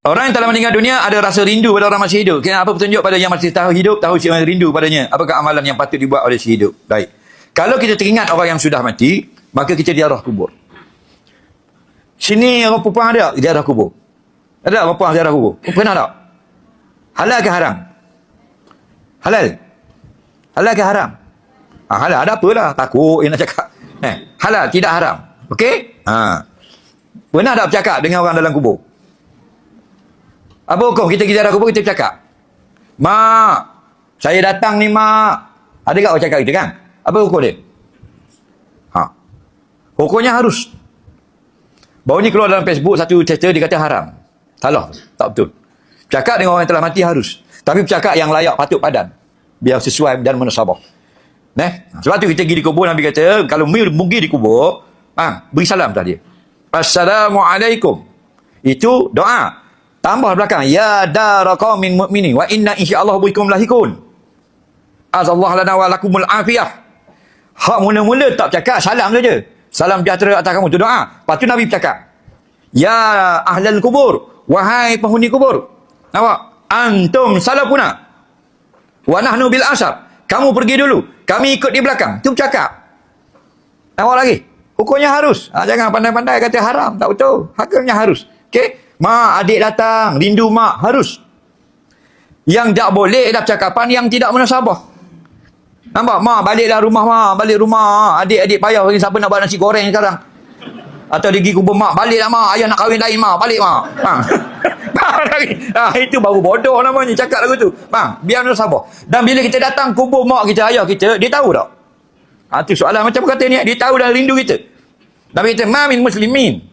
Orang yang telah meninggal dunia ada rasa rindu pada orang masih hidup. Kenapa petunjuk pada yang masih tahu hidup, tahu siapa yang rindu padanya? Apakah amalan yang patut dibuat oleh si hidup? Baik. Kalau kita teringat orang yang sudah mati, maka kita ziarah kubur. Sini orang perempuan ada ziarah kubur. Ada orang perempuan ziarah kubur? Pernah tak? Halal ke haram? Halal? Halal ke haram? Halal. Ada apalah? Takut nak cakap. Halal, tidak haram. Okey? Pernah tak bercakap dengan orang dalam kubur? Apa hukum? Kita pergi ziarah kubur, kita bercakap. Mak, saya datang ni mak. Ada tak orang cakap kita kan? Apa hukum dia? Hukumnya harus. Baru ni keluar dalam Facebook satu cerita dia kata haram. Salah. Tak betul. Bercakap dengan orang yang telah mati harus. Tapi bercakap yang layak, patut padan. Biar sesuai dan munasabah. Sebab tu kita pergi di kubur, Nabi kata, kalau pergi di kubur, beri salam atas dia. Assalamualaikum. Itu doa. Tambah belakang, ya dara qaumin mu'minin wa inna insyaallah bikum lahikun. Azallahu lana wa lakumul afiyah. Hak mula-mula tak bercakap, salam saja. Salam sejahtera atas kamu, itu doa. Lepas tu Nabi bercakap, ya ahlal kubur, wahai penghuni kubur. Nampak? Antum salafuna wa nahnu bil asar. Kamu pergi dulu, kami ikut di belakang. Itu bercakap. Nampak lagi? Hukumnya harus. Jangan pandai-pandai kata haram, tak betul. Hukumnya harus. Okey? Mak, adik datang, rindu mak, harus. Yang tak boleh adalah percakapan yang tidak munasabah. Nampak? Mak, baliklah rumah mak, balik rumah. Adik-adik payah, siapa nak buat nasi goreng sekarang? Atau dia pergi kubur mak, baliklah mak, ayah nak kahwin lain mak, balik mak. Itu baru bodoh namanya, cakap lagu tu. Biar munasabah. Dan bila kita datang kubur mak kita, ayah kita, dia tahu tak? Itu soalan macam kata ni, dia tahu dan rindu kita. Nabi kata, ma min muslimin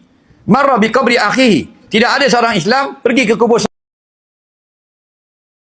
marra bi qabri akhihi. Tidak ada seorang Islam pergi ke kubur